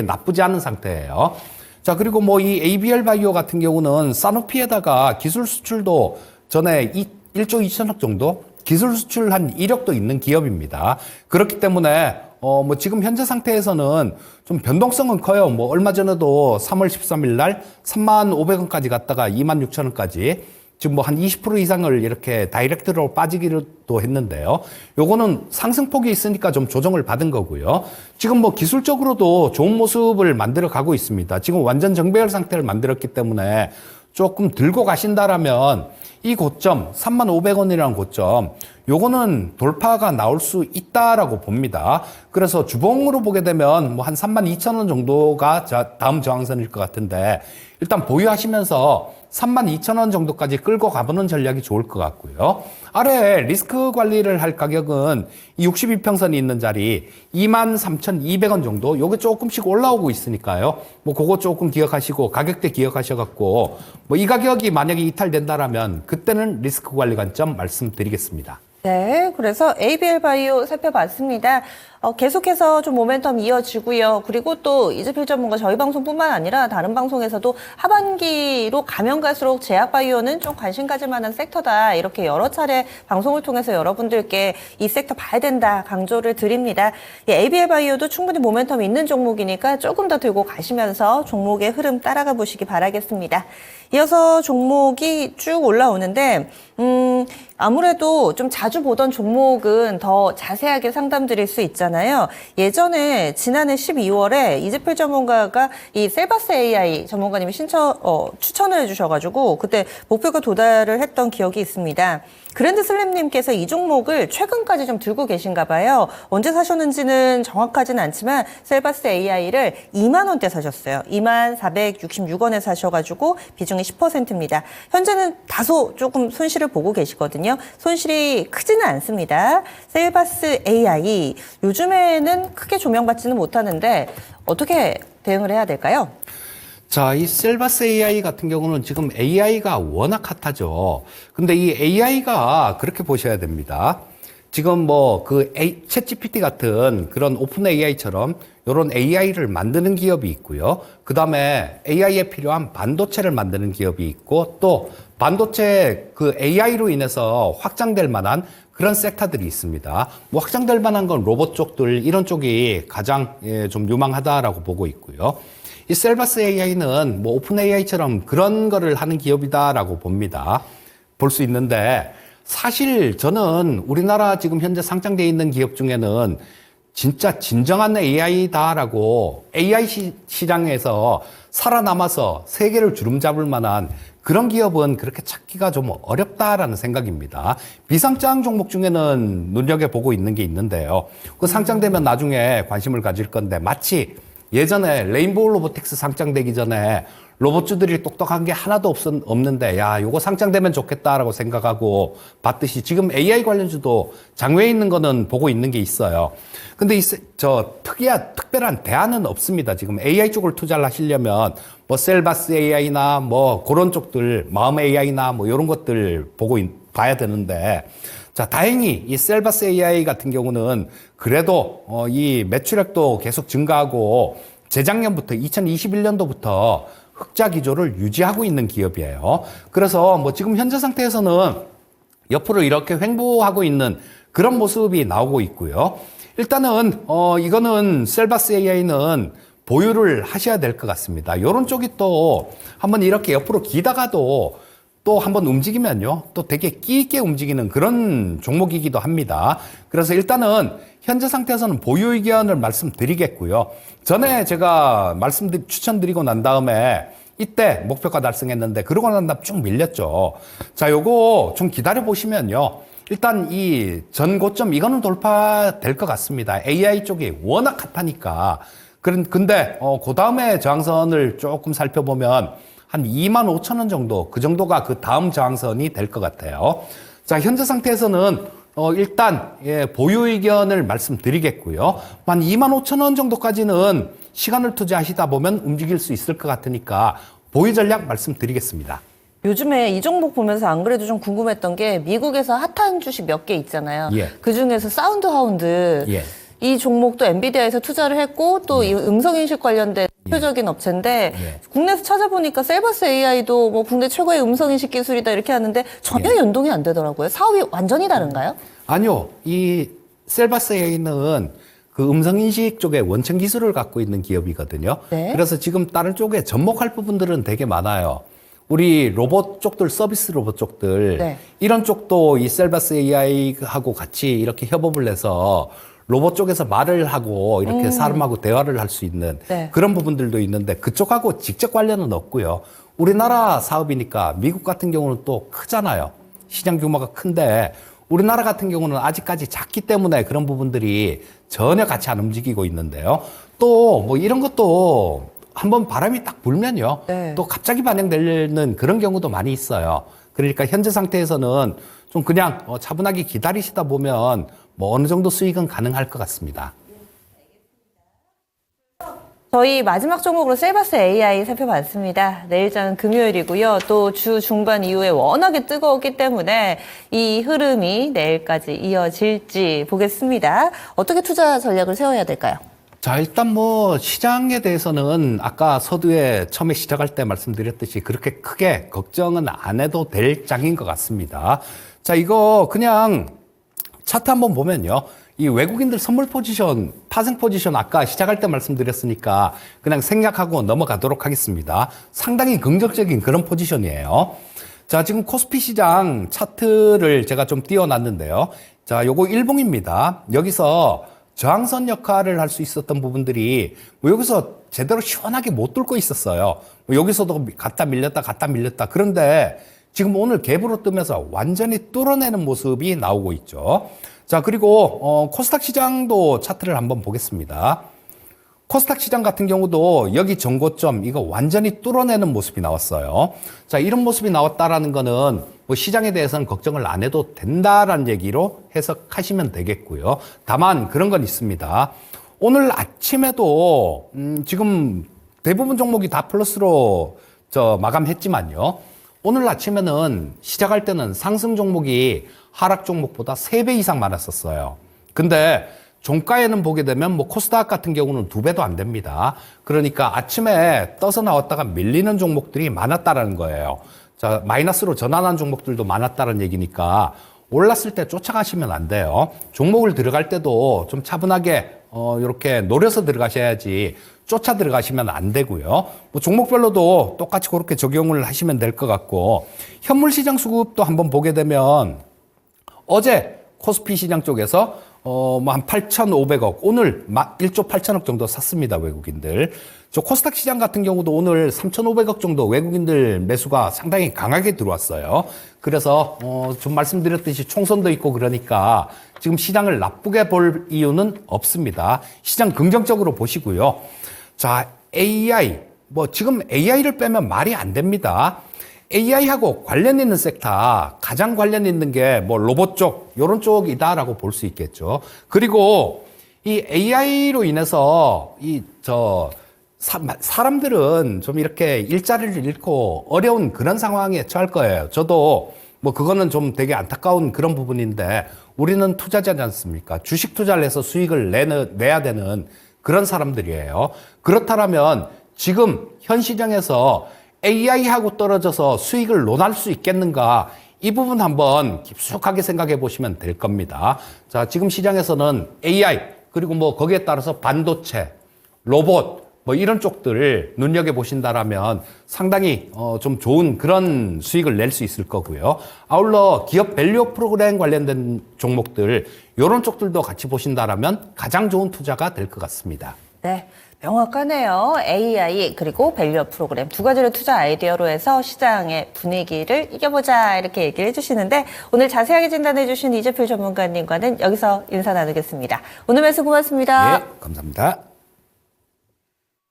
나쁘지 않은 상태예요. 자, 그리고 뭐 이 ABL 바이오 같은 경우는 사노피에다가 기술 수출도 전에 1조 2천억 정도 기술 수출한 이력도 있는 기업입니다. 그렇기 때문에 뭐 지금 현재 상태에서는 좀 변동성은 커요. 뭐 얼마 전에도 3월 13일 날 35,500원까지 갔다가 26,000원까지 지금 뭐 한 20% 이상을 이렇게 다이렉트로 빠지기도 했는데요. 요거는 상승폭이 있으니까 좀 조정을 받은 거고요. 지금 뭐 기술적으로도 좋은 모습을 만들어 가고 있습니다. 지금 완전 정배열 상태를 만들었기 때문에 조금 들고 가신다라면 이 고점 35,000원이라는 고점 요거는 돌파가 나올 수 있다라고 봅니다. 그래서 주봉으로 보게 되면 뭐 한 32,000원 정도가 다음 저항선일 것 같은데 일단 보유하시면서 32,000원 정도까지 끌고 가보는 전략이 좋을 것 같고요. 아래 리스크 관리를 할 가격은 이 62평선이 있는 자리 23,200원 정도 요게 조금씩 올라오고 있으니까요. 뭐 그거 조금 기억하시고 가격대 기억하셔갖고 뭐 이 가격이 만약에 이탈된다라면 그때는 리스크 관리 관점 말씀드리겠습니다. 네, 그래서 ABL 바이오 살펴봤습니다. 계속해서 좀 모멘텀 이어지고요. 그리고 또 이재필 전문가 저희 방송뿐만 아니라 다른 방송에서도 하반기로 가면 갈수록 제약 바이오는 좀 관심 가질 만한 섹터다. 이렇게 여러 차례 방송을 통해서 여러분들께 이 섹터 봐야 된다 강조를 드립니다. ABL 바이오도 충분히 모멘텀 있는 종목이니까 조금 더 들고 가시면서 종목의 흐름 따라가 보시기 바라겠습니다. 이어서 종목이 쭉 올라오는데 아무래도 좀 자주 보던 종목은 더 자세하게 상담드릴 수 있잖아요. 있잖아요. 예전에 지난해 12월에 이재필 전문가가 이 셀바스 AI 전문가님이 추천을 해주셔가지고 그때 목표가 도달을 했던 기억이 있습니다. 그랜드 슬램님께서 이 종목을 최근까지 좀 들고 계신가 봐요. 언제 사셨는지는 정확하지는 않지만 셀바스 AI를 2만 원대 사셨어요. 2만 466원에 사셔가지고 비중이 10%입니다. 현재는 다소 조금 손실을 보고 계시거든요. 손실이 크지는 않습니다. 셀바스 AI 요즘에는 크게 조명받지는 못하는데 어떻게 대응을 해야 될까요? 자, 이 셀바스 AI 같은 경우는 지금 AI가 워낙 핫하죠. 근데 이 AI가 그렇게 보셔야 됩니다. 지금 뭐 챗 GPT 같은 그런 오픈 AI처럼 이런 AI를 만드는 기업이 있고요. 그 다음에 AI에 필요한 반도체를 만드는 기업이 있고 또 반도체 그 AI로 인해서 확장될 만한 그런 섹터들이 있습니다. 뭐 확장될 만한 건 로봇 쪽들 이런 쪽이 가장 좀 유망하다라고 보고 있고요. 이 셀바스 AI는 뭐 오픈 AI처럼 그런 거를 하는 기업이다라고 볼 수 있는데 사실 저는 우리나라 지금 현재 상장되어 있는 기업 중에는 진짜 진정한 AI다라고 AI 시장에서 살아남아서 세계를 주름잡을 만한 그런 기업은 그렇게 찾기가 좀 어렵다라는 생각입니다. 비상장 종목 중에는 눈여겨보고 있는 게 있는데요. 그 상장되면 나중에 관심을 가질 건데 마치 예전에 레인보우 로보틱스 상장되기 전에 로봇주들이 똑똑한 게 하나도 없는데 야 요거 상장되면 좋겠다라고 생각하고 봤듯이 지금 AI 관련주도 장외에 있는 거는 보고 있는 게 있어요. 근데 특별한 대안은 없습니다. 지금 AI 쪽을 투자를 하시려면 뭐 셀바스 AI나 뭐 그런 쪽들 마음 AI나 뭐 이런 것들 봐야 되는데 자, 다행히 이 셀바스 AI 같은 경우는 그래도 이 매출액도 계속 증가하고 재작년부터 2021년도부터 흑자 기조를 유지하고 있는 기업이에요. 그래서 뭐 지금 현재 상태에서는 옆으로 이렇게 횡보하고 있는 그런 모습이 나오고 있고요. 일단은 이거는 셀바스 AI는 보유를 하셔야 될 것 같습니다. 이런 쪽이 또 한번 이렇게 옆으로 기다가도 또 한번 움직이면요. 또 되게 끼 있게 움직이는 그런 종목이기도 합니다. 그래서 일단은 현재 상태에서는 보유 의견을 말씀드리겠고요. 전에 제가 추천드리고 난 다음에 이때 목표가 달성했는데 그러고 난 다음에 쭉 밀렸죠. 자, 요거 좀 기다려 보시면요. 일단 이 전고점 이거는 돌파될 것 같습니다. AI 쪽이 워낙 핫하니까. 근데 그 다음에 저항선을 조금 살펴보면 한 25,000원 정도, 그 정도가 그 다음 저항선이 될 것 같아요. 자, 현재 상태에서는 일단 보유 의견을 말씀드리겠고요. 한 25,000원 정도까지는 시간을 투자하시다 보면 움직일 수 있을 것 같으니까 보유 전략 말씀드리겠습니다. 요즘에 이 종목 보면서 안 그래도 좀 궁금했던 게 미국에서 핫한 주식 몇 개 있잖아요. 예. 그중에서 사운드 하운드. 예. 이 종목도 엔비디아에서 투자를 했고 또 이 음성인식 관련된 대표적인 업체인데 국내에서 찾아보니까 셀바스 AI도 뭐 국내 최고의 음성인식 기술이다 이렇게 하는데 전혀 연동이 안 되더라고요. 사업이 완전히 다른가요? 아니요. 이 셀바스 AI는 그 음성인식 쪽에 원천 기술을 갖고 있는 기업이거든요. 네. 그래서 지금 다른 쪽에 접목할 부분들은 되게 많아요. 우리 로봇 쪽들, 서비스 로봇 쪽들, 네. 이런 쪽도 이 셀바스 AI하고 같이 이렇게 협업을 해서 로봇 쪽에서 말을 하고 이렇게 사람하고 대화를 할 수 있는 네. 그런 부분들도 있는데 그쪽하고 직접 관련은 없고요. 우리나라 사업이니까 미국 같은 경우는 또 크잖아요. 시장 규모가 큰데 우리나라 같은 경우는 아직까지 작기 때문에 그런 부분들이 전혀 같이 안 움직이고 있는데요. 또 뭐 이런 것도 한번 바람이 딱 불면요. 네. 또 갑자기 반영되는 그런 경우도 많이 있어요. 그러니까 현재 상태에서는 좀 그냥 차분하게 기다리시다 보면 뭐 어느 정도 수익은 가능할 것 같습니다. 저희 마지막 종목으로 셀바스 AI 살펴봤습니다. 내일장은 금요일이고요. 또 주 중반 이후에 워낙에 뜨거웠기 때문에 이 흐름이 내일까지 이어질지 보겠습니다. 어떻게 투자 전략을 세워야 될까요? 자, 일단 뭐 시장에 대해서는 아까 서두에 처음에 시작할 때 말씀드렸듯이 그렇게 크게 걱정은 안 해도 될 장인 것 같습니다. 자, 이거 그냥 차트 한번 보면요. 이 외국인들 선물 포지션, 파생 포지션 아까 시작할 때 말씀드렸으니까 그냥 생략하고 넘어가도록 하겠습니다. 상당히 긍정적인 그런 포지션이에요. 자, 지금 코스피 시장 차트를 제가 좀 띄워놨는데요. 자, 요거 일봉입니다. 여기서 저항선 역할을 할 수 있었던 부분들이 뭐 여기서 제대로 시원하게 못 뚫고 있었어요. 뭐 여기서도 갔다 밀렸다. 그런데 지금 오늘 갭으로 뜨면서 완전히 뚫어내는 모습이 나오고 있죠. 자, 그리고 코스닥 시장도 차트를 한번 보겠습니다. 코스닥 시장 같은 경우도 여기 전고점 이거 완전히 뚫어내는 모습이 나왔어요. 자, 이런 모습이 나왔다라는 거는 뭐 시장에 대해서는 걱정을 안 해도 된다라는 얘기로 해석하시면 되겠고요. 다만 그런 건 있습니다. 오늘 아침에도 지금 대부분 종목이 다 플러스로 마감했지만요. 오늘 아침에는 시작할 때는 상승 종목이 하락 종목보다 3배 이상 많았었어요. 근데 종가에는 보게 되면 뭐 코스닥 같은 경우는 2배도 안 됩니다. 그러니까 아침에 떠서 나왔다가 밀리는 종목들이 많았다라는 거예요. 자, 마이너스로 전환한 종목들도 많았다는 얘기니까 올랐을 때 쫓아가시면 안 돼요. 종목을 들어갈 때도 좀 차분하게 이렇게 노려서 들어가셔야지 쫓아 들어가시면 안 되고요. 뭐 종목별로도 똑같이 그렇게 적용을 하시면 될 것 같고, 현물 시장 수급도 한번 보게 되면 어제 코스피 시장 쪽에서 뭐 한 8,500억, 오늘 1조 8천억 정도 샀습니다, 외국인들. 저 코스닥 시장 같은 경우도 오늘 3,500억 정도 외국인들 매수가 상당히 강하게 들어왔어요. 그래서 좀 말씀드렸듯이 총선도 있고 그러니까 지금 시장을 나쁘게 볼 이유는 없습니다. 시장 긍정적으로 보시고요. 자, AI, 뭐 지금 AI를 빼면 말이 안 됩니다. AI하고 관련 있는 섹터, 가장 관련 있는 게 뭐 로봇 쪽, 요런 쪽이다라고 볼 수 있겠죠. 그리고 이 AI로 인해서 사람들은 좀 이렇게 일자리를 잃고 어려운 그런 상황에 처할 거예요. 저도 뭐 그거는 좀 되게 안타까운 그런 부분인데, 우리는 투자자지 않습니까? 주식 투자를 해서 수익을 내야 되는 그런 사람들이에요. 그렇다면 지금 현 시장에서 AI하고 떨어져서 수익을 논할 수 있겠는가? 이 부분 한번 깊숙하게 생각해 보시면 될 겁니다. 자, 지금 시장에서는 AI, 그리고 뭐 거기에 따라서 반도체, 로봇, 뭐 이런 쪽들을 눈여겨보신다라면 상당히 좀 좋은 그런 수익을 낼 수 있을 거고요. 아울러 기업 밸류 프로그램 관련된 종목들, 이런 쪽들도 같이 보신다라면 가장 좋은 투자가 될 것 같습니다. 네. 명확하네요. AI 그리고 밸류업 프로그램 두 가지를 투자 아이디어로 해서 시장의 분위기를 이겨보자 이렇게 얘기를 해주시는데, 오늘 자세하게 진단해 주신 이재필 전문가님과는 여기서 인사 나누겠습니다. 오늘 말씀 고맙습니다. 네, 감사합니다.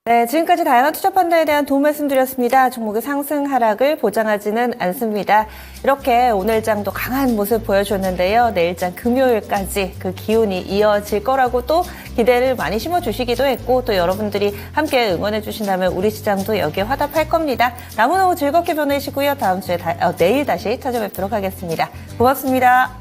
네, 지금까지 다양한 투자 판단에 대한 도움 말씀드렸습니다. 종목의 상승 하락을 보장하지는 않습니다. 이렇게 오늘장도 강한 모습 보여줬는데요. 내일장 금요일까지 그 기운이 이어질 거라고 또 기대를 많이 심어주시기도 했고, 또 여러분들이 함께 응원해 주신다면 우리 시장도 여기에 화답할 겁니다. 남은 오후 즐겁게 보내시고요. 다음 주에 내일 다시 찾아뵙도록 하겠습니다. 고맙습니다.